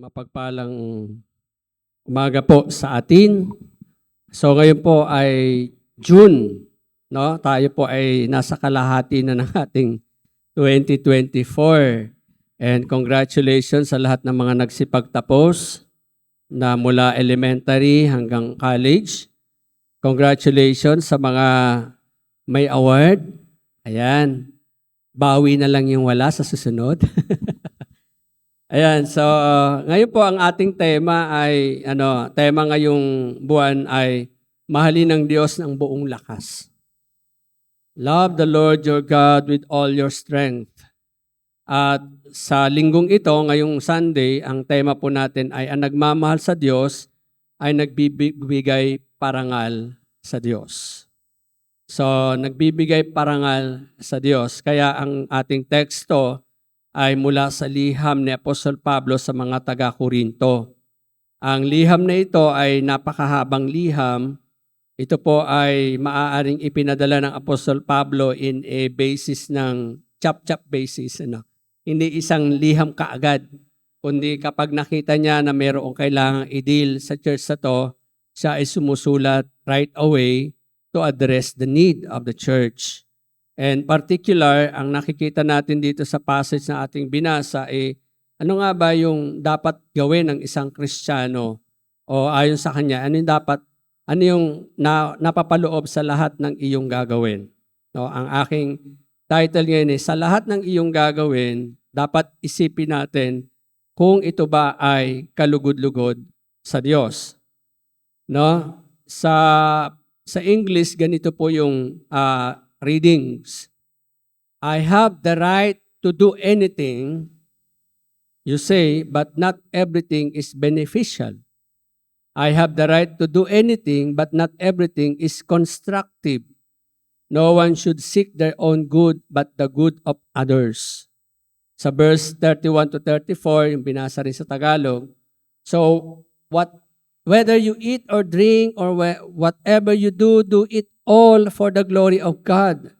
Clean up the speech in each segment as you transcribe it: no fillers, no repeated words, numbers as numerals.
Mapagpalang umaga po sa atin. So ngayon po ay June, no? Tayo po ay nasa kalahati na ng ating 2024. And congratulations sa lahat ng mga nagsipagtapos na mula elementary hanggang college. Congratulations sa mga may award. Ayan. Bawi na lang yung wala sa susunod. Ayan, so ngayon po ang ating tema ay tema ngayong buwan ay mahalin ng Diyos ng buong lakas. Love the Lord your God with all your strength. At sa linggong ito, ngayong Sunday, ang tema po natin ay ang nagmamahal sa Diyos ay nagbibigay parangal sa Diyos. So, nagbibigay parangal sa Diyos. Kaya ang ating teksto ay mula sa liham ni Apostol Pablo sa mga taga-Korinto. Ang liham na ito ay napakahabang liham. Ito po ay maaaring ipinadala ng Apostol Pablo in a basis ng chap-chap basis. Hindi isang liham kaagad, kundi kapag nakita niya na mayroong kailangang i-deal sa church na to, siya ay sumusulat right away to address the need of the church. And particular, ang nakikita natin dito sa passage na ating binasa ay ano nga ba yung dapat gawin ng isang Kristiyano o ayon sa kanya, ano yung napapaloob sa lahat ng iyong gagawin. No, ang aking title ngayon ay sa lahat ng iyong gagawin, dapat isipin natin kung ito ba ay kalugod-lugod sa Diyos. No? Sa English, ganito po yung readings. I have the right to do anything, you say, but not everything is beneficial. I have the right to do anything, but not everything is constructive. No one should seek their own good, but the good of others. Sa verse 31 to 34, yung binasa rin sa Tagalog. So, whether you eat or drink or whatever you do, do it all for the glory of God.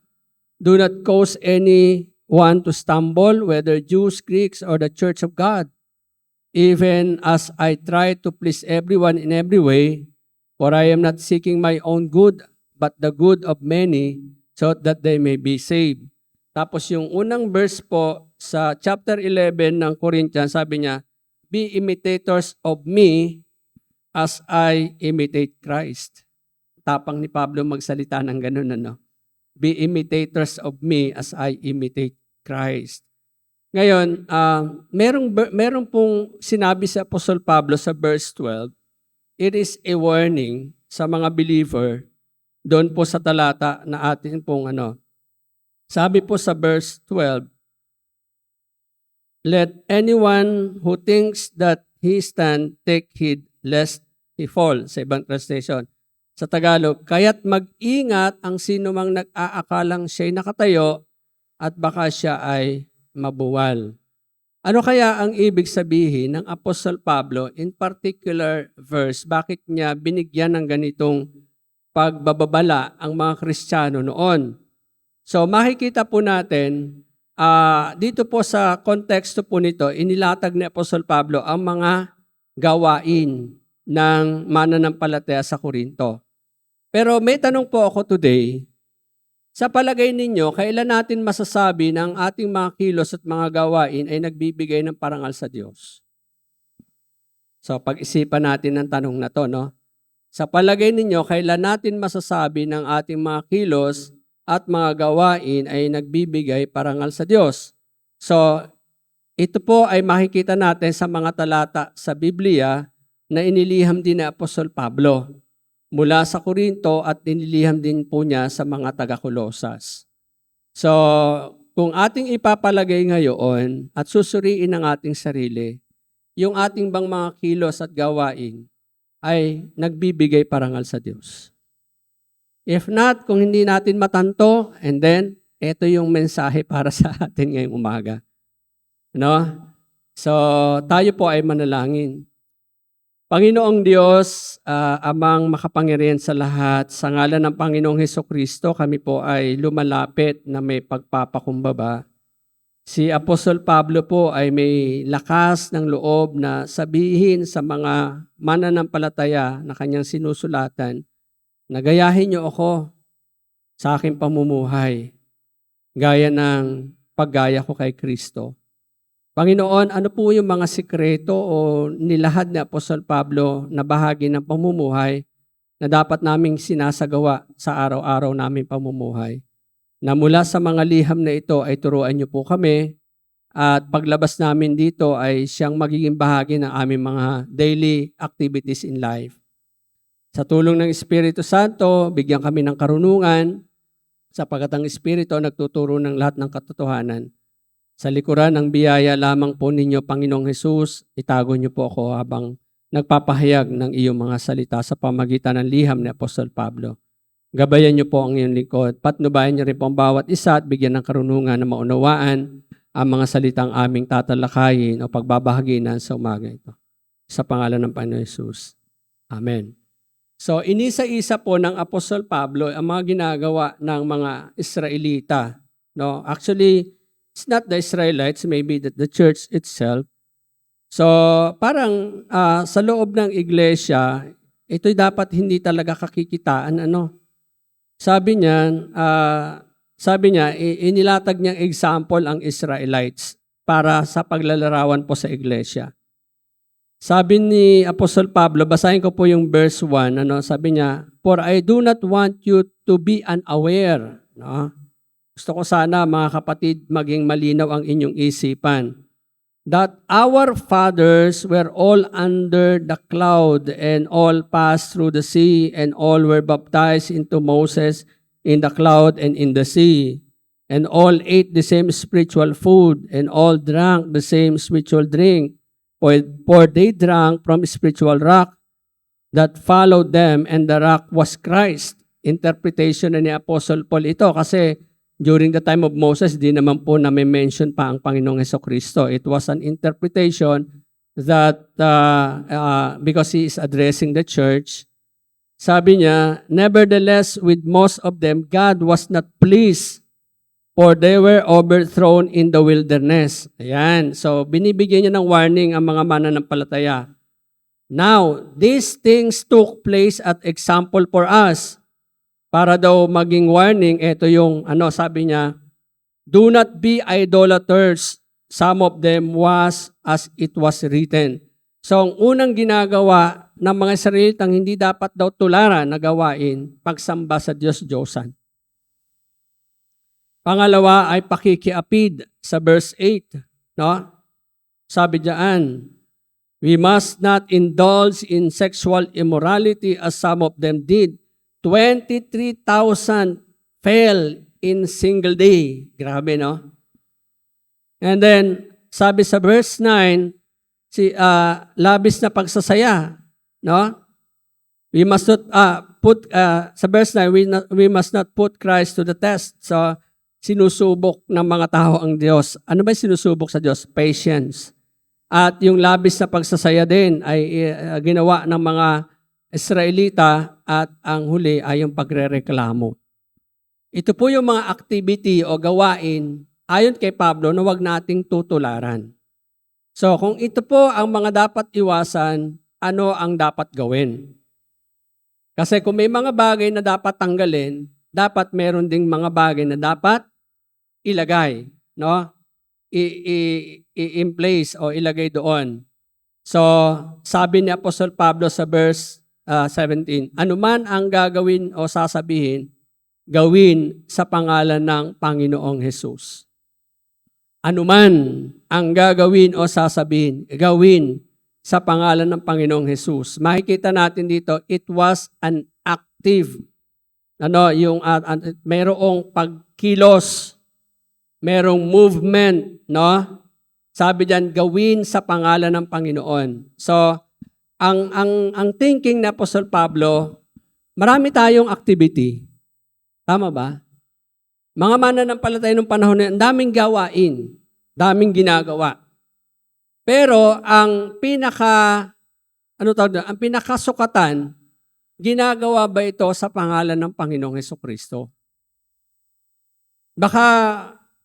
Do not cause anyone to stumble, whether Jews, Greeks, or the church of God. Even as I try to please everyone in every way, for I am not seeking my own good, but the good of many, so that they may be saved. Tapos yung unang verse po sa chapter 11 ng Corinthians, sabi niya, be imitators of me as I imitate Christ. Tapang ni Pablo magsalita ng ganun, Be imitators of me as I imitate Christ. Ngayon, merong pong sinabi sa Apostle Pablo sa verse 12, it is a warning sa mga believer doon po sa talata na atin pong Sabi po sa verse 12, let anyone who thinks that he stand take heed lest he fall, sa ibang translation. Sa Tagalog, kaya't mag-ingat ang sino mang nag-aakalang siya'y nakatayo at baka siya ay mabuwal. Ano kaya ang ibig sabihin ng Apostle Pablo in particular verse? Bakit niya binigyan ng ganitong pagbababala ang mga Kristiyano noon? So makikita po natin, dito po sa konteksto po nito, inilatag ni Apostle Pablo ang mga gawain ng mananampalataya sa Korinto. Pero may tanong po ako today, sa palagay ninyo, kailan natin masasabi na ang ating mga kilos at mga gawain ay nagbibigay ng parangal sa Diyos? So pag-isipan natin ang tanong na to, Sa palagay ninyo, kailan natin masasabi ng ating mga kilos at mga gawain ay nagbibigay parangal sa Diyos? So ito po ay makikita natin sa mga talata sa Biblia na iniliham din ni Apostol Pablo mula sa Korinto at iniliham din po niya sa mga taga-Kolosas. So, kung ating ipapalagay ngayon at susuriin ang ating sarili, yung ating bang mga kilos at gawain ay nagbibigay parangal sa Diyos. If not, kung hindi natin matanto, and then, ito yung mensahe para sa atin ngayong umaga. So, tayo po ay manalangin. Panginoong Diyos, Amang makapangyarihan sa lahat, sa ngalan ng Panginoong Hesukristo, kami po ay lumalapit na may pagpapakumbaba Si Apostol Pablo po ay may lakas ng loob na sabihin sa mga mananampalataya na kanyang sinusulatan, nagayahin niyo ako sa aking pamumuhay, gaya ng paggaya ko kay Kristo. Panginoon, ano po yung mga sikreto o nilahad ni Apostol Pablo na bahagi ng pamumuhay na dapat naming sinasagawa sa araw-araw naming pamumuhay? Na mula sa mga liham na ito ay turuan niyo po kami at paglabas namin dito ay siyang magiging bahagi ng aming mga daily activities in life. Sa tulong ng Espiritu Santo, bigyan kami ng karunungan sapagkat ang Espiritu nagtuturo ng lahat ng katotohanan. Sa likuran ng biyaya lamang po ninyo, Panginoong Hesus, itago niyo po ako habang nagpapahayag ng iyong mga salita sa pamagitan ng liham ni Apostol Pablo. Gabayan niyo po ang iyong likod. Patnubayan niyo rin po ang bawat isa at bigyan ng karunungan na maunawaan ang mga salitang aming tatalakayin o pagbabahaginan sa umaga ito. Sa pangalan ng Panginoon Hesus. Amen. So, inisa-isa po ng Apostol Pablo ang mga ginagawa ng mga Israelita. No? Actually, it's not the Israelites, maybe the church itself. So, parang sa loob ng iglesia, ito'y dapat hindi talaga kakikitaan, Sabi niya, inilatag niyang example ang Israelites para sa paglalarawan po sa iglesia. Sabi ni Apostol Pablo, basahin ko po yung verse 1, sabi niya, "For I do not want you to be unaware." No? Gusto ko sana, mga kapatid, maging malinaw ang inyong isipan. That our fathers were all under the cloud and all passed through the sea and all were baptized into Moses in the cloud and in the sea. And all ate the same spiritual food and all drank the same spiritual drink. For they drank from spiritual rock that followed them and the rock was Christ. Interpretation ni Apostle Paul ito kasi during the time of Moses, di naman po na-mention pa ang Panginoong Hesukristo. It was an interpretation that because he is addressing the church, sabi niya, "Nevertheless, with most of them, God was not pleased, for they were overthrown in the wilderness." Ayan. So, binibigyan niya ng warning ang mga mananampalataya. Now, these things took place at example for us. Para daw maging warning, ito yung sabi niya, "Do not be idolaters. Some of them was as it was written." So, ang unang ginagawa ng mga Israelitang hindi dapat daw tularan na gawain, pagsamba sa Diyos-Diyosan. Pangalawa ay pakikiapid sa verse 8. No? Sabi diyan, "We must not indulge in sexual immorality as some of them did. 23,000 fell in single day." Grabe, no? And then, sabi sa verse 9, labis na pagsasaya, no? We must not sa verse 9, we must not put Christ to the test. So, sinusubok ng mga tao ang Diyos. Ano ba sinusubok sa Diyos? Patience. At yung labis na pagsasaya din ay ginawa ng mga Israelita at ang huli ay yung pagrereklamo. Ito po yung mga activity o gawain ayon kay Pablo na wag nating tutularan. So kung ito po ang mga dapat iwasan, ano ang dapat gawin? Kasi kung may mga bagay na dapat tanggalin, dapat meron ding mga bagay na dapat ilagay, no? In place o ilagay doon. So sabi ni Apostol Pablo sa verse 17, "Anuman ang gagawin o sasabihin, gawin sa pangalan ng Panginoong Hesus." Anuman ang gagawin o sasabihin, gawin sa pangalan ng Panginoong Hesus. Makikita natin dito, it was an active. Mayroong pagkilos, mayroong movement, no? Sabi diyan, gawin sa pangalan ng Panginoon. So, ang thinking na Apostol Pablo, marami tayong activity. Tama ba? Mga mananampalataya ng panahon na, ang daming gawain, daming ginagawa. Pero ang pinakasukatan, ginagawa ba ito sa pangalan ng Panginoong Hesukristo? Baka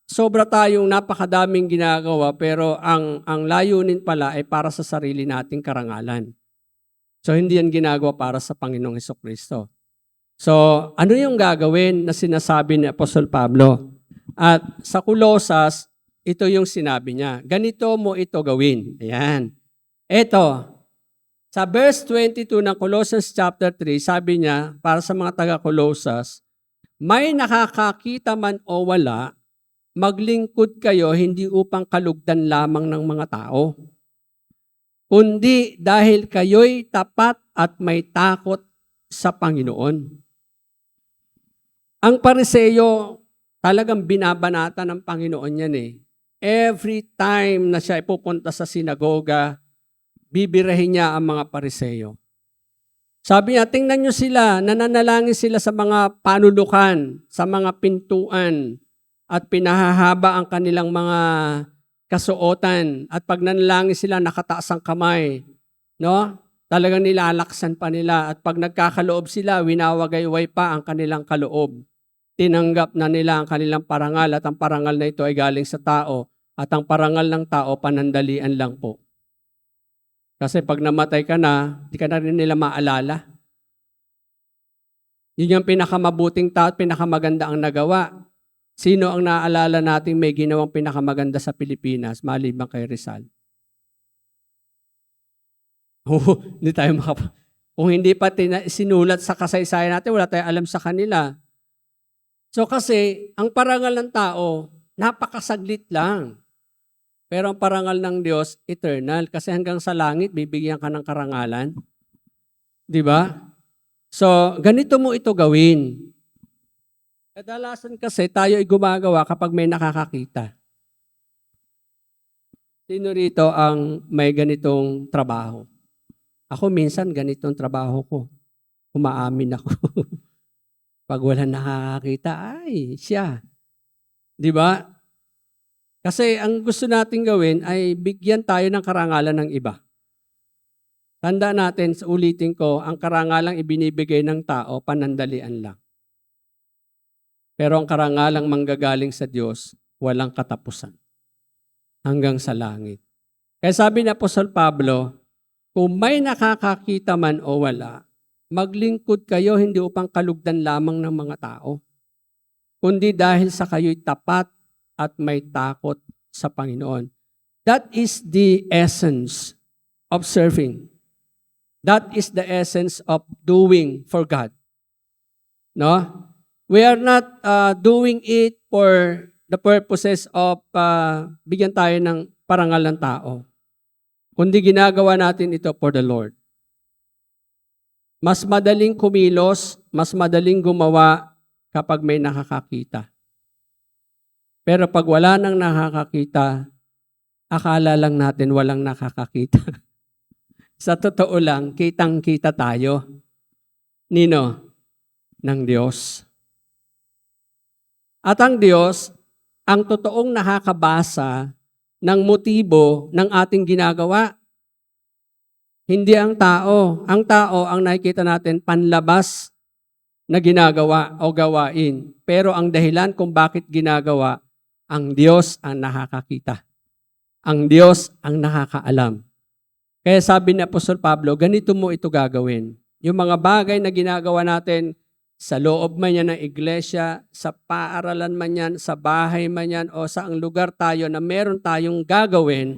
sobra tayong napakadaming ginagawa pero ang layunin pala ay para sa sarili nating karangalan. So hindi yan ginagawa para sa Panginoong Hesukristo. So ano yung gagawin na sinasabi ni Apostol Pablo? At sa Colosas, ito yung sinabi niya. Ganito mo ito gawin. Ayan. Ito, sa verse 22 ng Colossians chapter 3, sabi niya, para sa mga taga-Colosas, may nakakakita man o wala, maglingkod kayo hindi upang kalugdan lamang ng mga tao, kundi dahil kayo'y tapat at may takot sa Panginoon. Ang Pariseyo, talagang binabanata ng Panginoon yan eh. Every time na siya ipupunta sa sinagoga, bibirahin niya ang mga Pariseyo. Sabi niya, tingnan niyo sila, nananalangin sila sa mga panulukan, sa mga pintuan, at pinahahaba ang kanilang mga kasuotan. At pag nanalangin sila, nakataas ang kamay. No? Talagang nilalaksan pa nila. At pag nagkakaloob sila, winawagayway pa ang kanilang kaloob. Tinanggap na nila ang kanilang parangal at ang parangal na ito ay galing sa tao. At ang parangal ng tao, panandalian lang po. Kasi pag namatay ka na, di ka na rin nila maalala. Yun yung pinakamabuting tao at pinakamaganda ang nagawa. Sino ang naaalala nating may ginawang pinakamaganda sa Pilipinas, maliban kay Rizal? Hindi tayo Kung hindi pa sinulat sa kasaysayan natin, wala tayong alam sa kanila. So kasi, ang parangal ng tao, napakasaglit lang. Pero ang parangal ng Diyos, eternal. Kasi hanggang sa langit, bibigyan ka ng karangalan. Di ba? So, ganito mo ito gawin. Kadalasan kasi tayo ay gumagawa kapag may nakakakita. Sino rito ang may ganitong trabaho? Ako minsan ganitong trabaho ko. Umaamin ako. Pag wala nakakakita, ay siya. Di ba? Kasi ang gusto natin gawin ay bigyan tayo ng karangalan ng iba. Tanda natin, ulitin ko, ang karangalang ibinibigay ng tao, panandalian lang. Pero ang karangalang manggagaling sa Diyos, walang katapusan. Hanggang sa langit. Kaya sabi ni Apostol Pablo, kung may nakakakita man o wala, maglingkod kayo hindi upang kalugdan lamang ng mga tao, kundi dahil sa kayo'y tapat at may takot sa Panginoon. That is the essence of serving. That is the essence of doing for God. No? We are not doing it for the purposes of bigyan tayo ng parangal ng tao. Kundi ginagawa natin ito for the Lord. Mas madaling kumilos, mas madaling gumawa kapag may nakakakita. Pero pag wala nang nakakakita, akala lang natin walang nakakakita. Sa totoo lang, kitang-kita tayo. Nino? Ng Diyos. At ang Diyos, ang totoong nakakabasa ng motibo ng ating ginagawa. Hindi ang tao. Ang tao, ang nakikita natin, panlabas na ginagawa o gawain. Pero ang dahilan kung bakit ginagawa, ang Diyos ang nakakakita. Ang Diyos ang nakakaalam. Kaya sabi ni Apostol Pablo, ganito mo ito gagawin. Yung mga bagay na ginagawa natin sa loob man yan ng iglesia, sa paaralan man yan, sa bahay man yan, o sa ang lugar tayo na meron tayong gagawin,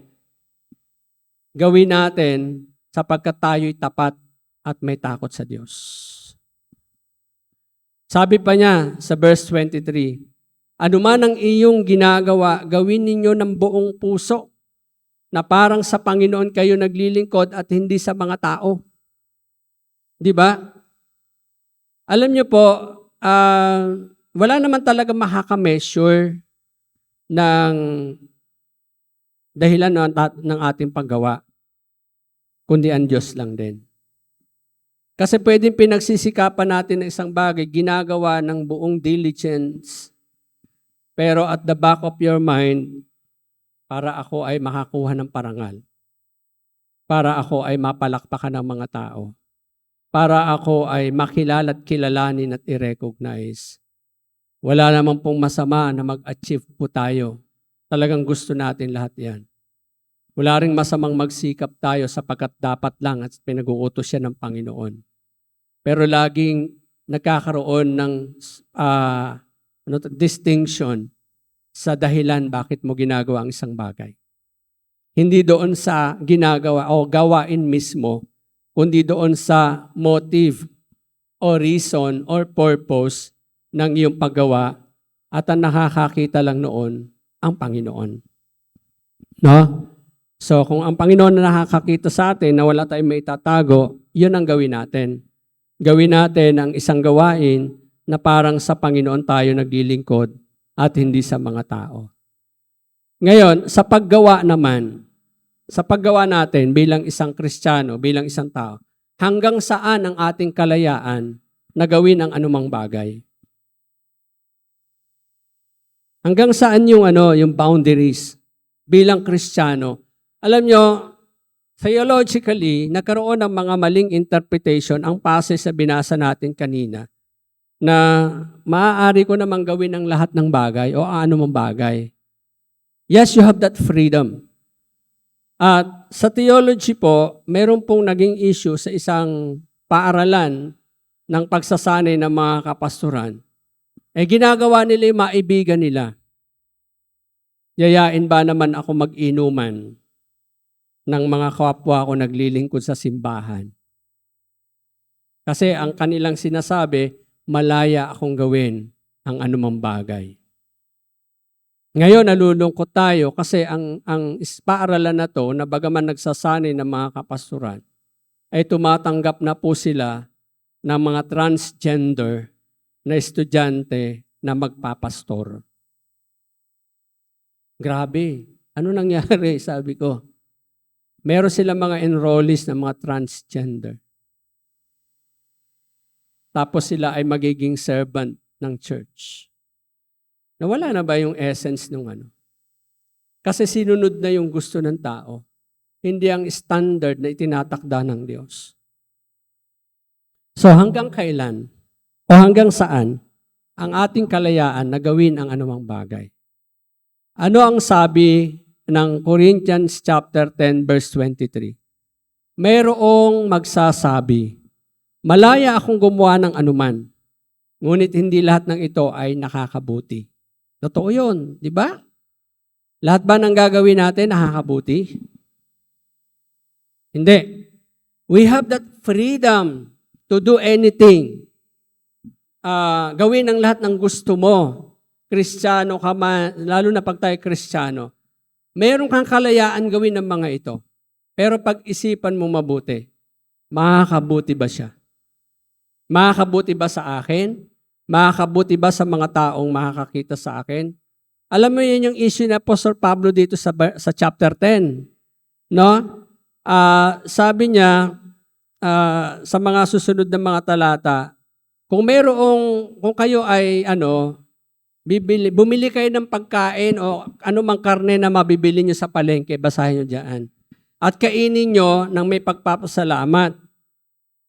gawin natin sapagkat tayo'y tapat at may takot sa Diyos. Sabi pa niya sa verse 23, ano man ang iyong ginagawa, gawin ninyo ng buong puso na parang sa Panginoon kayo naglilingkod at hindi sa mga tao. Di ba? Alam niyo po, wala naman talaga makaka-measure ng dahilan ng ating paggawa, kundi ang Diyos lang din. Kasi pwedeng pinagsisikapan natin ng isang bagay, ginagawa ng buong diligence, pero at the back of your mind, para ako ay makakuha ng parangal. Para ako ay mapalakpakan ng mga tao. Para ako ay makilala at kilalanin at i-recognize. Wala naman pong masama na mag-achieve po tayo. Talagang gusto natin lahat yan. Wala ring masamang magsikap tayo sapagkat dapat lang at pinag-uutos siya ng Panginoon. Pero laging nagkakaroon ng distinction sa dahilan bakit mo ginagawa ang isang bagay. Hindi doon sa ginagawa o gawain mismo, kundi doon sa motive o reason or purpose ng iyong paggawa at ang nakakakita lang noon ang Panginoon. No? So kung ang Panginoon na nakakakita sa atin na wala tayong maitatago, yun ang gawin natin. Gawin natin ang isang gawain na parang sa Panginoon tayo naglilingkod at hindi sa mga tao. Ngayon, sa paggawa naman, sa paggawa natin bilang isang Kristiyano, bilang isang tao, hanggang saan ang ating kalayaan na gawin ang anumang bagay? Hanggang saan yung boundaries bilang Kristiyano? Alam nyo, theologically, nagkaroon ng mga maling interpretation ang passage sa binasa natin kanina na maaari ko namang gawin ang lahat ng bagay o anumang bagay. Yes, you have that freedom. At sa theology po, meron pong naging issue sa isang paaralan ng pagsasanay ng mga kapastoran. Ginagawa nila yung maibigan nila. Yayain ba naman ako mag-inuman ng mga kapwa ko naglilingkod sa simbahan? Kasi ang kanilang sinasabi, malaya akong gawin ang anumang bagay. Ngayon, nalulungkot tayo kasi ang paaralan na to, na bagaman nagsasanay ng mga kapastoran, ay tumatanggap na po sila ng mga transgender na estudyante na magpapastor. Grabe. Ano nangyari, sabi ko? Meron silang mga enrollees na mga transgender. Tapos sila ay magiging servant ng church. Nawala na ba yung essence ng ano? Kasi sinunod na yung gusto ng tao. Hindi ang standard na itinatakda ng Diyos. So hanggang kailan o hanggang saan ang ating kalayaan na gawin ang anumang bagay? Ano ang sabi ng Corinthians chapter 10 verse 23? Mayroong magsasabi, malaya akong gumawa ng anuman, ngunit hindi lahat ng ito ay nakakabuti. Totoo yun, di ba? Lahat ba ng gagawin natin nakakabuti? Hindi. We have that freedom to do anything. Gawin ang lahat ng gusto mo. Kristiyano ka man, lalo na pag tayo Kristiyano. Meron kang kalayaan gawin ng mga ito. Pero pag-isipan mo mabuti, makakabuti ba siya? Makakabuti ba sa akin? Makakabuti ba sa mga taong makakakita sa akin? Alam mo yun yung issue ni Apostle Pablo dito sa chapter 10. No? Sabi niya sa mga susunod na mga talata, kung kayo ay bumili kayo ng pagkain o anumang karne na mabibili niyo sa palengke, basahin niyo diyan. At kainin niyo ng may pagpapasalamat.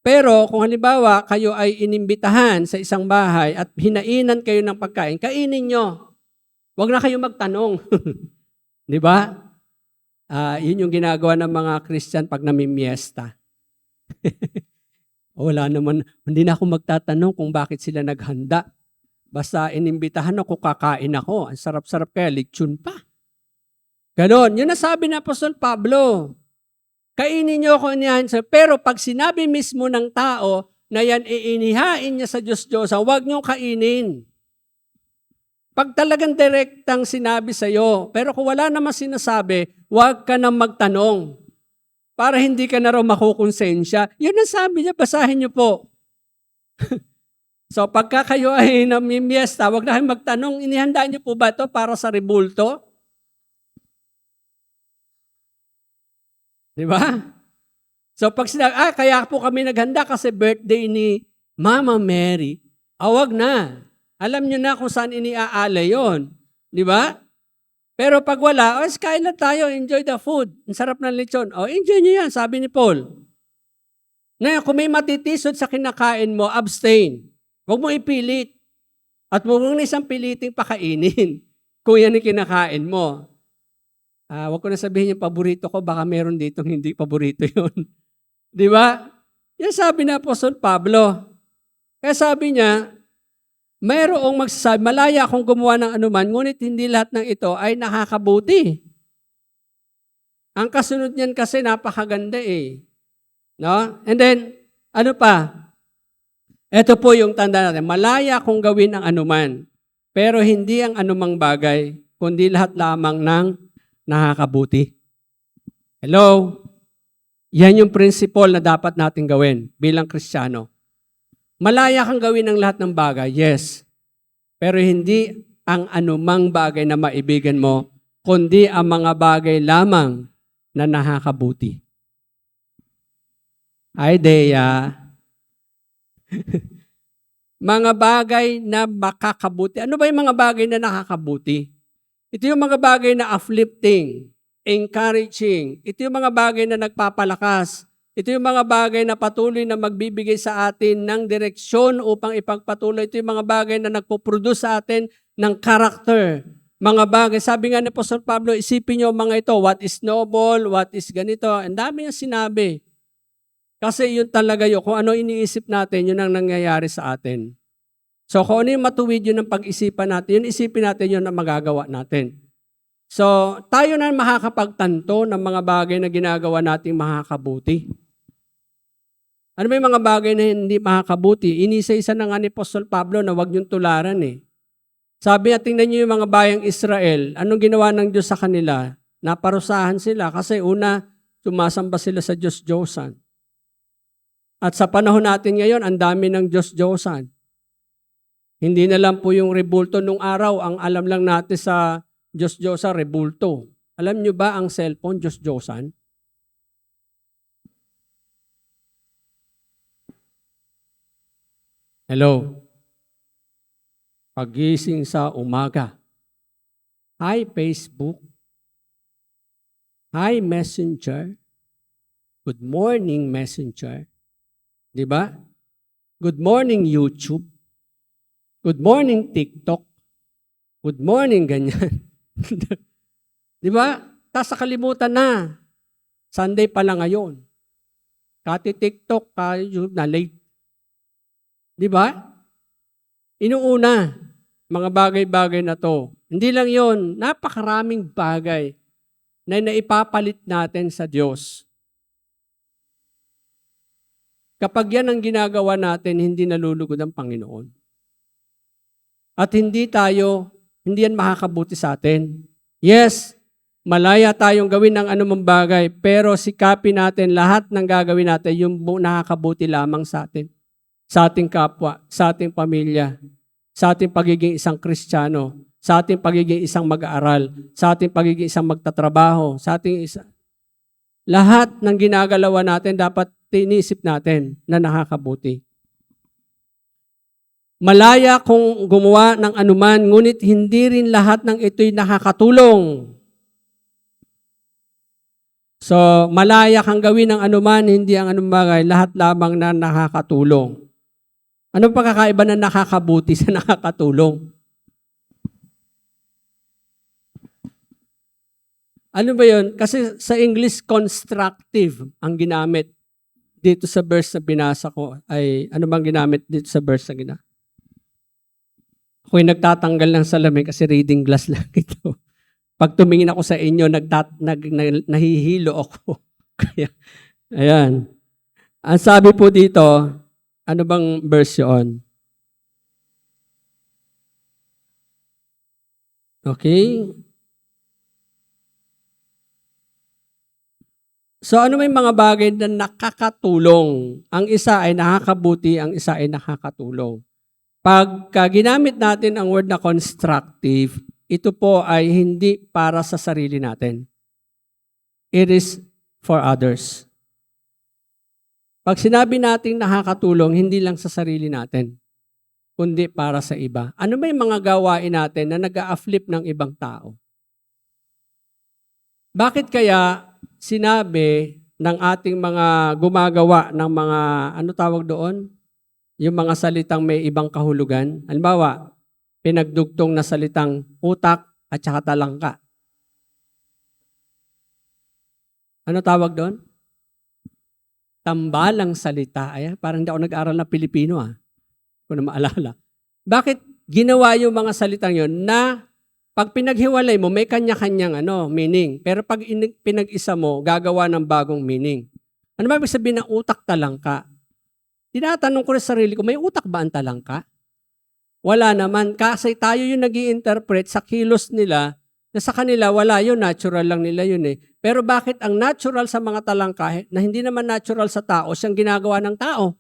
Pero kung halimbawa kayo ay inimbitahan sa isang bahay at hinainan kayo ng pagkain, kainin nyo. Huwag na kayo magtanong. Di ba? Yun yung ginagawa ng mga Christian pag namimiesta. Wala naman, hindi na ako magtatanong kung bakit sila naghanda. Basta inimbitahan ako, kakain ako. Ang sarap-sarap kaya, lechon pa. Ganon. Yun nasabi ng Apostol Pablo. Kainin niyo ako inihain sa, pero pag sinabi mismo ng tao na yan iinihain niya sa Diyos-Diyos, huwag niyo kainin. Pag talagang direktang sinabi sa iyo, pero kung wala naman sinasabi, huwag ka nang magtanong para hindi ka na raw makukonsensya. Yun ang sabi niya, basahin niyo po. So pagka kayo ay namimiesta, huwag na kayong magtanong, inihanda niyo po ba ito para sa rebulto? Di ba? So pag sinabi, kaya po kami naghanda kasi birthday ni Mama Mary. Wag na. Alam nyo na kung saan iniaalay yon. Di ba? Pero pag wala, kain na tayo, enjoy the food. Ang sarap ng lechon. Enjoy nyo yan, sabi ni Paul. Ngayon, kung may matitisod sa kinakain mo, abstain. Huwag mo ipilit. At huwag mong isang piliting pakainin kung yan ang kinakain mo. Huwag ko na sabihin yung paborito ko, baka meron ditong hindi paborito yun. Di ba? Yan sabi na Apostol Pablo. Kaya sabi niya, mayroong magsasabi, malaya akong gumawa ng anuman, ngunit hindi lahat ng ito ay nakakabuti. Ang kasunod niyan kasi napakaganda eh. No? And then, ano pa? Ito po yung tanda natin. Malaya akong gawin ang anuman, pero hindi ang anumang bagay, kundi lahat lamang ng nakakabuti. Hello? Yan yung principle na dapat natin gawin bilang Kristiyano. Malaya kang gawin ang lahat ng bagay, yes. Pero hindi ang anumang bagay na maibigan mo, kundi ang mga bagay lamang na nakakabuti. Idea. Mga bagay na makakabuti. Ano ba yung mga bagay na nakakabuti? Ito yung mga bagay na uplifting, encouraging. Ito yung mga bagay na nagpapalakas. Ito yung mga bagay na patuloy na magbibigay sa atin ng direksyon upang ipagpatuloy. Ito yung mga bagay na nagpo-produce sa atin ng character. Mga bagay, sabi nga ni Apostol Pablo, isipin nyo mga ito, what is noble, what is ganito. Ang dami yung sinabi. Kasi yun talaga yun. Kung ano iniisip natin, yun ang nangyayari sa atin. So kung ano yung matuwid yun ang pag-isipan natin, yun isipin natin yun ang magagawa natin. So tayo na makakapagtanto ng mga bagay na ginagawa nating makakabuti. Ano ba yung mga bagay na hindi makakabuti? Inisa-isa na nga ni Apostol Pablo na huwag niyong tularan eh. Sabi niya, tingnan niyo yung mga bayang Israel, anong ginawa ng Diyos sa kanila? Naparusahan sila kasi una, sumasamba sila sa Diyos-Diyosan. At sa panahon natin ngayon, ang dami ng Diyos-Diyosan. Hindi na lang po yung rebulto nung araw, ang alam lang natin sa Diyos-Diyosan, rebulto. Alam nyo ba ang cellphone, Diyos-Diyosan? Hello? Pagising sa umaga. Hi, Facebook. Hi, Messenger. Good morning, Messenger. Di ba? Good morning, YouTube. Good morning, TikTok. Good morning, ganyan. Di ba? Tapos kalimutan na. Sunday pa lang ngayon. Kati TikTok, kati YouTube na late. Di ba? Inuuna, mga bagay-bagay na to. Hindi lang yon, napakaraming bagay na naipapalit natin sa Diyos. Kapag yan ang ginagawa natin, hindi nalulugod ang Panginoon. At hindi yan makakabuti sa atin. Yes, malaya tayong gawin ng anumang bagay, pero sikapin natin lahat ng gagawin natin yung nakakabuti lamang sa atin. Sa ating kapwa, sa ating pamilya, sa ating pagiging isang Kristiyano, sa ating pagiging isang mag-aaral, sa ating pagiging isang magtatrabaho, sa ating lahat ng ginagalawa natin dapat tinisip natin na nakakabuti. Malaya kung gumawa ng anuman, ngunit hindi rin lahat ng ito'y nakakatulong. So, malaya kang gawin ng anuman, hindi ang anumang bagay, lahat lamang na nakakatulong. Anong pagkakaiba na nakakabuti sa nakakatulong? Ano ba yun? Kasi sa English, constructive ang ginamit dito sa verse na binasa ko. Ay, ano bang ginamit dito sa verse na ginamit? Ako'y nagtatanggal ng salamin kasi reading glass lang ito. Pag tumingin ako sa inyo, nahihilo ako. Kaya, ayan. Ang sabi po dito, ano bang verse yun? Okay. So ano may mga bagay na nakakatulong? Ang isa ay nakakabuti, ang isa ay nakakatulong. Pagka ginamit natin ang word na constructive, ito po ay hindi para sa sarili natin. It is for others. Pag sinabi natin nakakatulong, hindi lang sa sarili natin, kundi para sa iba. Ano may mga gawain natin na nag-a-afflict ng ibang tao? Bakit kaya sinabi ng ating mga gumagawa ng mga, ano tawag doon? Yung mga salitang may ibang kahulugan. Halimbawa, pinagdugtong na salitang utak at saka talangka. Ano tawag doon? Tambalang salita. Ayan, parang hindi ako nag-aral ng Pilipino Hindi ko na maalala. Bakit ginawa yung mga salitang yon na pag pinaghiwalay mo, may kanya-kanyang meaning. Pero pag pinag-isa mo, gagawa ng bagong meaning. Ano ba ibig sabihin ng utak talangka? Tinatanong ko sa sarili ko, may utak ba ang talangka? Wala naman. Kasi tayo yung nag-i-interpret sa kilos nila na sa kanila wala yun, natural lang nila yun eh. Pero bakit ang natural sa mga talangka na hindi naman natural sa tao, siyang ginagawa ng tao?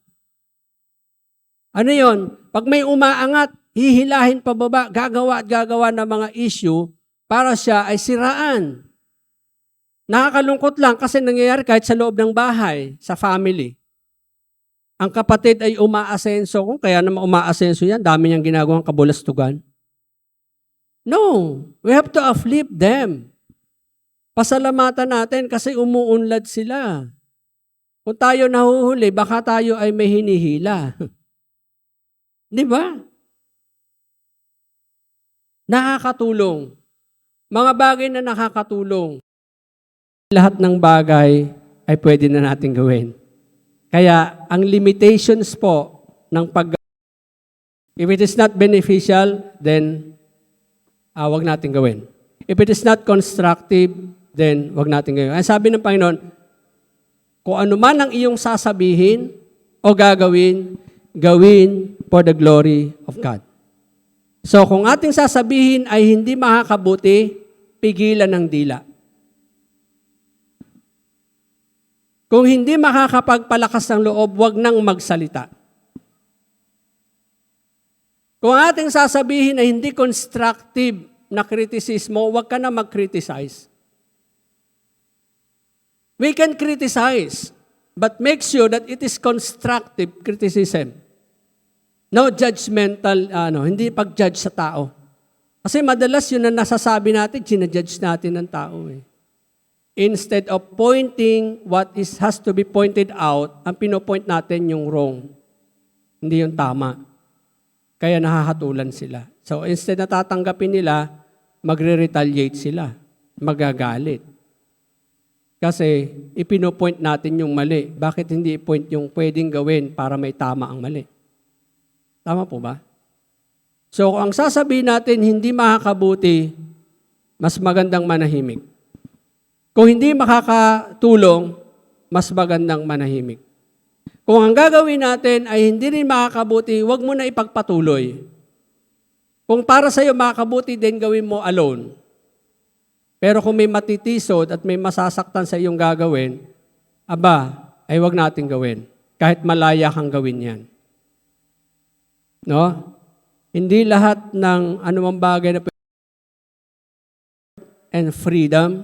Ano yon? Pag may umaangat, hihilahin pababa, gagawa at gagawa ng mga issue para siya ay siraan. Nakakalungkot lang kasi nangyayari kahit sa loob ng bahay, sa family. Ang kapatid ay umaasenso. Kung kaya naman umaasenso yan, dami niyang ginagawang kabulastugan. No, we have to uplift them. Pasalamatan natin kasi umuunlad sila. Kung tayo nahuhuli, baka tayo ay may hinihila. Di ba? Nakakatulong. Mga bagay na nakakatulong. Lahat ng bagay ay pwede na natin gawin. Kaya ang limitations po ng if it is not beneficial, then wag natin gawin. If it is not constructive, then wag natin gawin. Ang sabi ng Panginoon, kung ano man ang iyong sasabihin o gagawin, gawin for the glory of God. So kung ating sasabihin ay hindi makakabuti, pigilan ng dila. Kung hindi makakapagpalakas ng loob, wag nang magsalita. Kung ating sasabihin ay hindi constructive na kritisismo, wag ka na mag-criticize. We can criticize, but make sure that it is constructive criticism. No judgmental, hindi pag-judge sa tao. Kasi madalas yun ang nasasabi natin, ginajudge natin ng tao eh. Instead of pointing what has to be pointed out, ang pinopoint natin yung wrong. Hindi yung tama. Kaya nahahatulan sila. So instead na tatanggapin nila, magre-retaliate sila. Magagalit. Kasi ipinopoint natin yung mali. Bakit hindi i-point yung pwedeng gawin para may tama ang mali? Tama po ba? So kung ang sasabihin natin hindi makakabuti, mas magandang manahimik. Kung hindi makakatulong, mas magandang manahimik. Kung ang gagawin natin ay hindi rin makakabuti, huwag mo na ipagpatuloy. Kung para sa iyo makakabuti, then gawin mo alone. Pero kung may matitisod at may masasaktan sa iyong gagawin, ay huwag natin gawin. Kahit malaya kang gawin yan. No? Hindi lahat ng anumang bagay na and freedom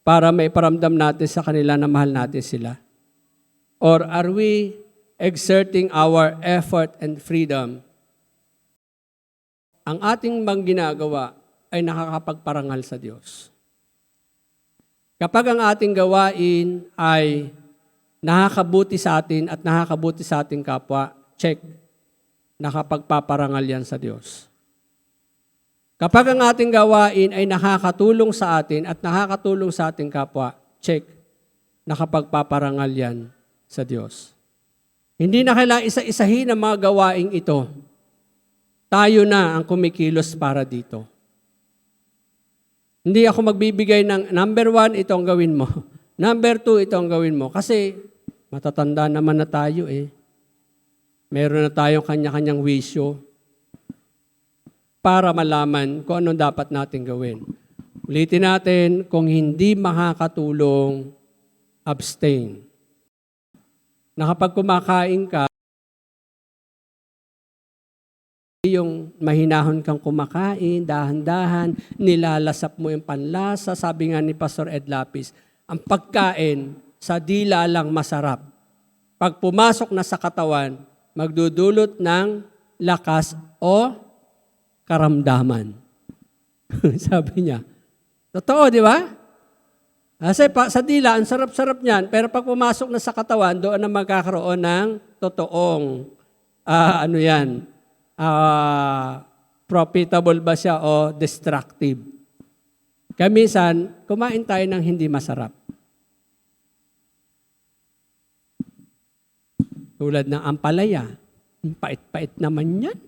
para maiparamdam natin sa kanila na mahal natin sila? Or are we exerting our effort and freedom? Ang ating bang ginagawa ay nakakapagparangal sa Diyos. Kapag ang ating gawain ay nakakabuti sa atin at nakakabuti sa ating kapwa, check, nakapagpaparangal yan sa Diyos. Kapag ang ating gawain ay nakakatulong sa atin at nakakatulong sa ating kapwa, check, nakapagpaparangal yan sa Diyos. Hindi na kailangan isa-isahin ang mga gawaing ito. Tayo na ang kumikilos para dito. Hindi ako magbibigay ng number 1, ito ang gawin mo. Number 2, ito ang gawin mo. Kasi matatanda naman na tayo eh. Meron na tayong kanya-kanyang wisyo para malaman kung ano dapat natin gawin. Ulitin natin, kung hindi makakatulong, abstain. Na kapag kumakain ka, yung mahinahon kang kumakain, dahan-dahan, nilalasap mo yung panlasa. Sabi nga ni Pastor Ed Lapis, ang pagkain sa dila lang masarap. Pag pumasok na sa katawan, magdudulot ng lakas o karamdaman. Sabi niya. Totoo, di ba? Kasi sa dila, ang sarap-sarap niyan, pero pag pumasok na sa katawan, doon na magkakaroon ng totoong, Profitable ba siya o destructive? Kaya minsan, kumain tayo ng hindi masarap. Tulad ng ampalaya. Ang pait-pait naman yan.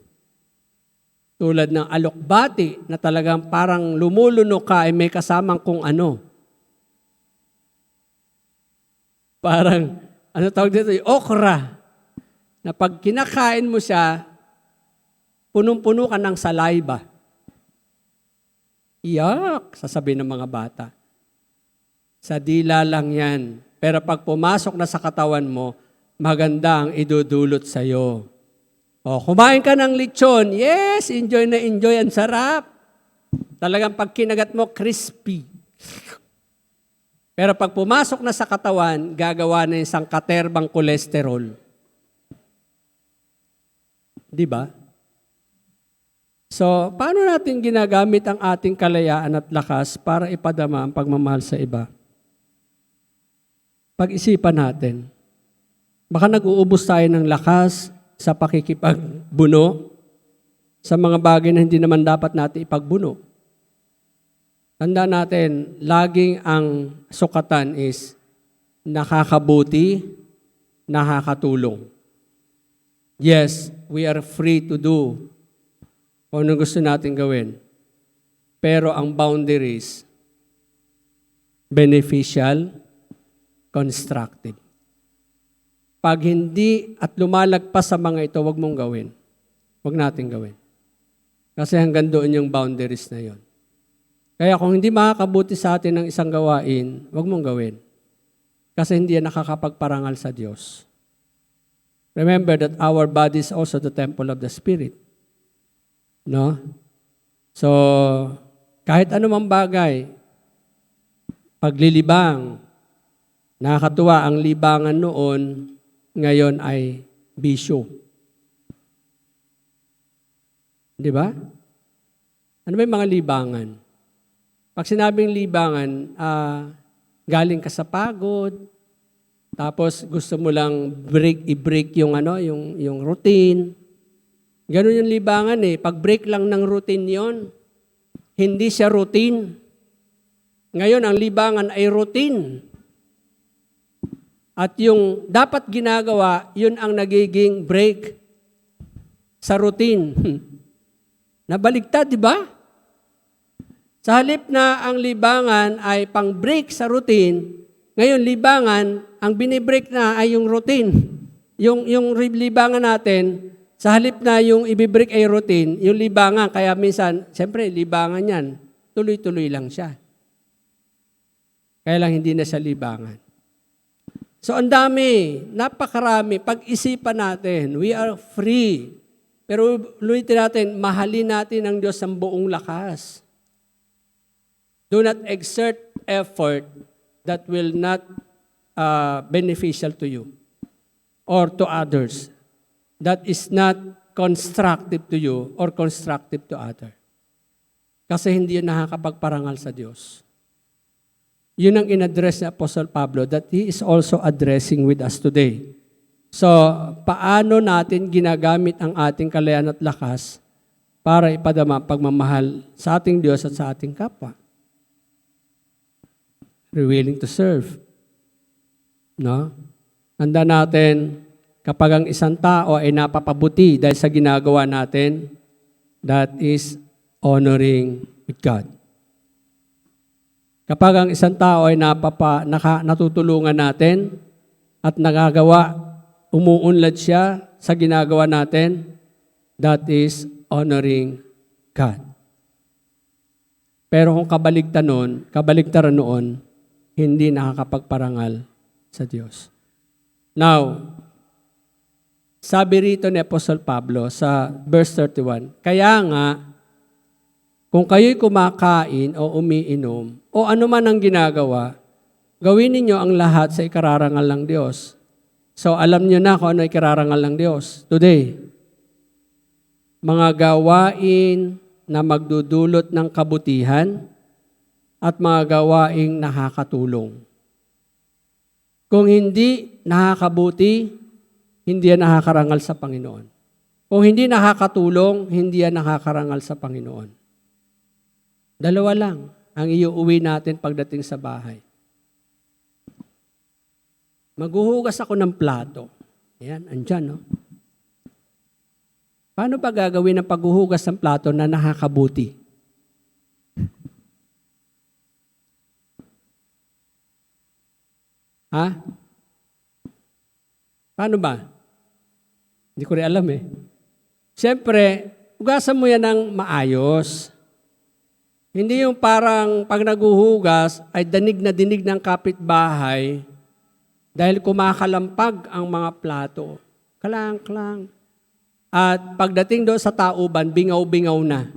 Tulad ng alokbati na talagang parang lumulunok ka ay may kasamang kung ano. Parang, ano tawag dito? Okra. Na pag kinakain mo siya, punong-puno ka ng saliva. Iyak, sasabihin ng mga bata. Sa dila lang yan. Pero pag pumasok na sa katawan mo, maganda ang idudulot sa'yo. O, kumain ka ng lechon. Yes, enjoy na enjoy. Ang sarap. Talagang pag kinagat mo, crispy. Pero pag pumasok na sa katawan, gagawa na isang katerbang kolesterol. Di ba? So, paano natin ginagamit ang ating kalayaan at lakas para ipadama ang pagmamahal sa iba? Pag-isipan natin. Baka nag-uubos tayo ng lakas sa pakikipagbuno sa mga bagay na hindi naman dapat natin ipagbuno. Tanda natin, laging ang sukatan is nakakabuti, nakakatulong. Yes, we are free to do kung ano gusto natin gawin. Pero ang boundaries, beneficial, constructive. Pag hindi at lumalagpas sa mga ito, wag mong gawin. Wag natin gawin. Kasi hanggang doon yung boundaries na yon. Kaya kung hindi makakabuti sa atin ng isang gawain, wag mong gawin. Kasi hindi yan nakakapagparangal sa Diyos. Remember that our body is also the temple of the Spirit. No? So, kahit anumang bagay, paglilibang, nakakatuwa ang libangan noon, ngayon ay bisyo. Di ba? Ano ba yung mga libangan? Pag sinabing libangan, galing ka sa pagod, tapos gusto mo lang i-break yung yung routine. Ganun yung libangan eh. Pag break lang ng routine yon, hindi siya routine. Ngayon, ang libangan ay routine. At yung dapat ginagawa, yun ang nagiging break sa routine. Nabaligtad, di ba? Sa halip na ang libangan ay pang-break sa routine, ngayon libangan, ang binibreak na ay yung routine. Yung libangan natin, sa halip na yung ibibreak ay routine, yung libangan, kaya minsan, siyempre, libangan yan, tuloy-tuloy lang siya. Kaya lang hindi na siya libangan. So, ang dami, napakarami, pag-isipan natin, we are free. Pero ulitin natin, mahalin natin ang Diyos ng buong lakas. Do not exert effort that will not beneficial to you or to others. That is not constructive to you or constructive to others. Kasi hindi yun nakakapagparangal sa Diyos. Yun ang in-address ni Apostle Pablo that he is also addressing with us today. So, paano natin ginagamit ang ating kalayaan at lakas para ipadama pagmamahal sa ating Diyos at sa ating kapwa? We're willing to serve. No? Tanda natin, kapag ang isang tao ay napapabuti dahil sa ginagawa natin, that is honoring with God. Kapag ang isang tao ay natutulungan natin at nagagawa, umuunlad siya sa ginagawa natin, that is honoring God. Pero kung kabaligtaran noon, hindi nakakapagparangal sa Diyos. Now, sabi rito ni Apostle Pablo sa verse 31, kaya nga, kung kayo'y kumakain o umiinom, o ano man ang ginagawa, gawin ninyo ang lahat sa ikararangal ng Diyos. So, alam nyo na kung ano ikararangal ng Diyos today. Mga gawain na magdudulot ng kabutihan at mga gawaing nakakatulong. Kung hindi nakakabuti, hindi yan nakakarangal sa Panginoon. Kung hindi nakakatulong, hindi yan nakakarangal sa Panginoon. Dalawa lang ang iuuwi natin pagdating sa bahay. Maghuhugas ako ng plato. Ayan, andyan, no? Paano ba gagawin ang paghuhugas ng plato na nakakabuti? Ha? Paano ba? Hindi ko rin alam eh. Siyempre, hugasan mo yan ng maayos. Hindi yung parang pag naguhugas ay dinig na dinig ng kapitbahay dahil kumakalampag ang mga plato. Klang-klang. At pagdating doon sa tauban, bingaw-bingaw na.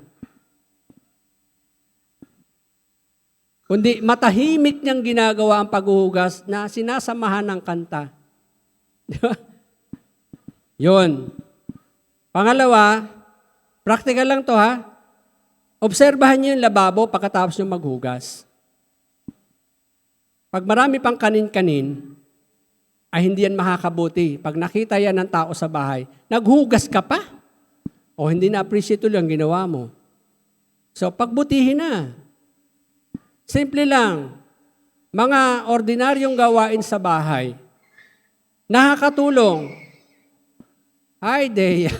Kundi matahimik niyang ginagawa ang paghuhugas na sinasamahan ng kanta. Di ba? Yun. Pangalawa, practical lang to ha. Obserbahan niyo yung lababo pagkatapos niyo maghugas. Pag marami pang kanin-kanin, ay hindi yan makakabuti. Pag nakita yan ng tao sa bahay, naghugas ka pa? O hindi na-appreciate tuloy ang ginawa mo. So, pagbutihin na. Simple lang. Mga ordinaryong gawain sa bahay, nakakatulong. Ay, Deya.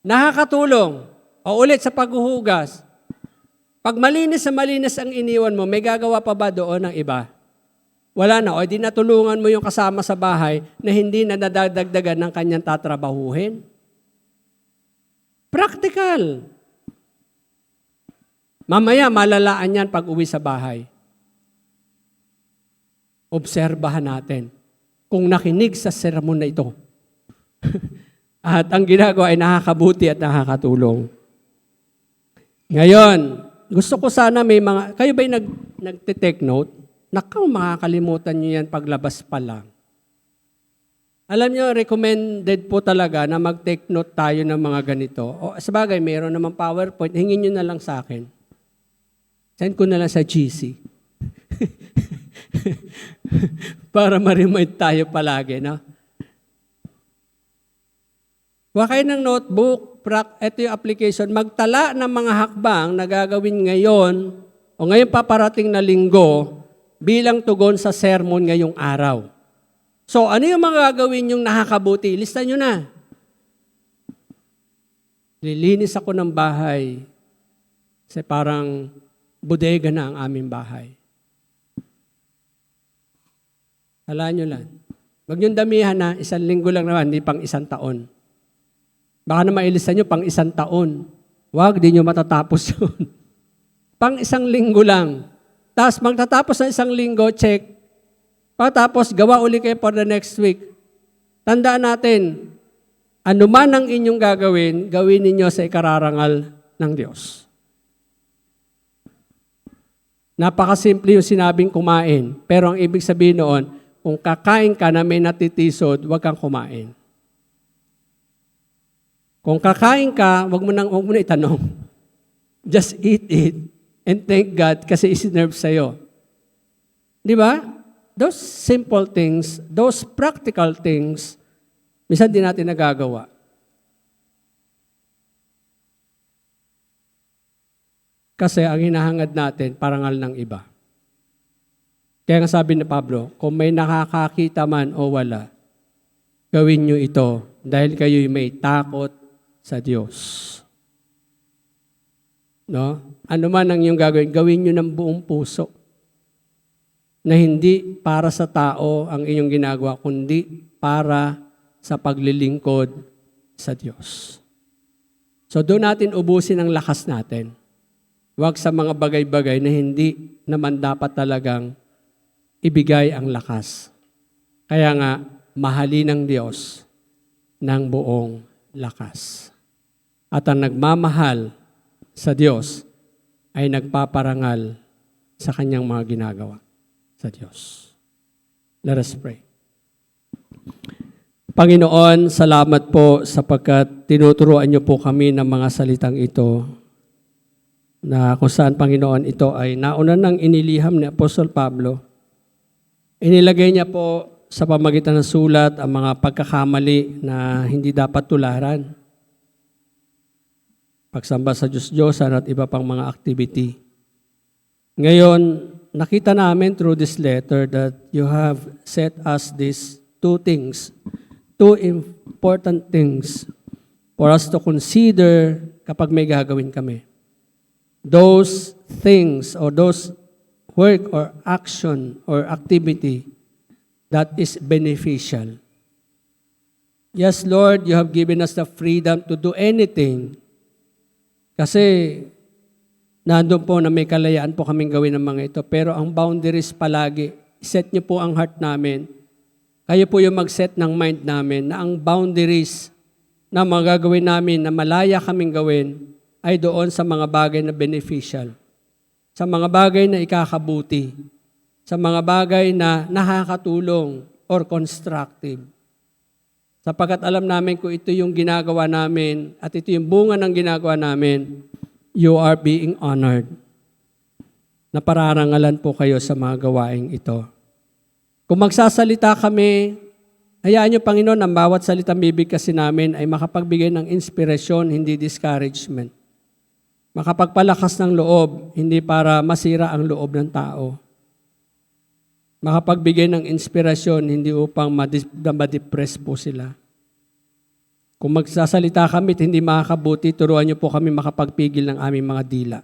Nakakatulong. O ulit sa paghuhugas. Pag malinis na malinis ang iniwan mo, may gagawa pa ba doon ng iba? Wala na. O di natulungan mo yung kasama sa bahay na hindi na nadadagdagan ng kanyang tatrabahuhin. Practical. Mamaya malalaan yan pag uwi sa bahay. Obserbahan natin kung nakinig sa sermon na ito. At ang ginagawa ay nakakabuti at nakakatulong. Ngayon, gusto ko sana may mga, kayo ba'y nagtitake note? Nakaw, makakalimutan nyo yan paglabas pa lang. Alam nyo, recommended po talaga na mag-take note tayo ng mga ganito. O sabagay, mayroon namang PowerPoint, hingin nyo na lang sa akin. Send ko na lang sa GC. Para ma-remind tayo palagi, no? Huwag kayo ng notebook, ito yung application, magtala ng mga hakbang na gagawin ngayon o ngayon paparating na linggo bilang tugon sa sermon ngayong araw. So, ano yung mga gagawin yung nakakabuti? Lista nyo na. Lilinis ako ng bahay. Kasi parang bodega na ang aming bahay. Alaan nyo lang. Huwag nyo damihan na, 1 linggo lang naman, hindi pang 1 taon. Baka na mailista nyo pang 1 taon. Huwag, di nyo matatapos yun. Pang 1 linggo lang. Tapos magtatapos ng 1 linggo, check. Pagkatapos, gawa uli kayo for the next week. Tandaan natin, ano man ang inyong gagawin, gawin ninyo sa ikararangal ng Diyos. Napakasimple yung sinabing kumain. Pero ang ibig sabihin noon, kung kakain ka na may natitisod, huwag kang kumain. Kung kakain ka, huwag mo na itanong. Just eat it and thank God kasi isinerve sa'yo. Di ba? Those simple things, those practical things, minsan di natin nagagawa. Kasi ang hinahangad natin, parangal ng iba. Kaya nga sabi ni Pablo, kung may nakakakita man o wala, gawin nyo ito dahil kayo'y may takot sa Diyos. No? Ano man ang iyong gagawin, gawin nyo ng buong puso. Na hindi para sa tao ang inyong ginagawa, kundi para sa paglilingkod sa Diyos. So doon natin ubusin ang lakas natin. Huwag sa mga bagay-bagay na hindi naman dapat talagang ibigay ang lakas. Kaya nga, mahalin ng Diyos ng buong lakas. At ang nagmamahal sa Diyos ay nagpaparangal sa kanyang mga ginagawa sa Diyos. Let us pray. Panginoon, salamat po sapagkat tinuturuan niyo po kami ng mga salitang ito na kung saan, Panginoon, ito ay nauna nang iniliham ni Apostol Pablo. Inilagay niya po sa pamagitan ng sulat ang mga pagkakamali na hindi dapat tularan. Pagsamba sa Diyos-Diyosan at iba pang mga activity. Ngayon, nakita namin through this letter that you have set us these two things, two important things for us to consider kapag may gagawin kami. Those things or those work or action or activity that is beneficial. Yes, Lord, you have given us the freedom to do anything. Kasi nandun po na may kalayaan po kaming gawin ng mga ito. Pero ang boundaries palagi, set niyo po ang heart namin. Kayo po yung mag-set ng mind namin na ang boundaries na magagawin namin na malaya kaming gawin ay doon sa mga bagay na beneficial. Sa mga bagay na ikakabuti. Sa mga bagay na nakakatulong or constructive. Sapagkat alam namin kung ito yung ginagawa namin at ito yung bunga ng ginagawa namin, you are being honored. Napararangalan po kayo sa mga gawaing ito. Kung magsasalita kami, hayaan niyo, Panginoon, ang bawat salitang bibig kasi namin ay makapagbigay ng inspirasyon, hindi discouragement. Makapagpalakas ng loob, hindi para masira ang loob ng tao. Makapagbigay ng inspirasyon, hindi upang ma-depress po sila. Kung magsasalita kami at hindi makakabuti, turuan niyo po kami makapagpigil ng aming mga dila.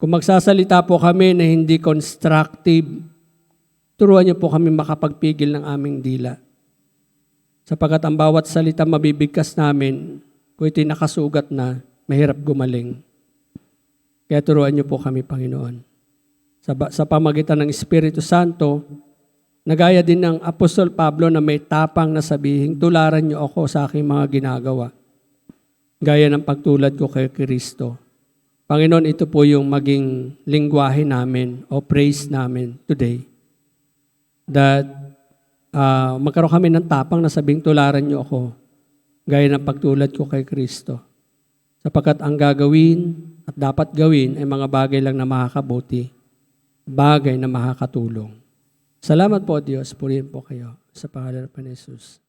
Kung magsasalita po kami na hindi constructive, turuan niyo po kami makapagpigil ng aming dila. Sapagkat ang bawat salita mabibigkas namin, kung ito'y nakasugat na, mahirap gumaling. Kaya turuan niyo po kami, Panginoon. Sa pamagitan ng Espiritu Santo, nagaya din ng Apostol Pablo na may tapang na sabihin, tularan niyo ako sa aking mga ginagawa. Gaya ng pagtulad ko kay Kristo. Panginoon, ito po yung maging lingwahe namin o praise namin today. That magkaroon kami ng tapang na sabing, tularan niyo ako. Gaya ng pagtulad ko kay Kristo. Sapagkat ang gagawin at dapat gawin ay mga bagay lang na makakabuti. Bagay na makakatulong. Salamat po, Diyos. Purihin po kayo sa pangalan ng Jesus.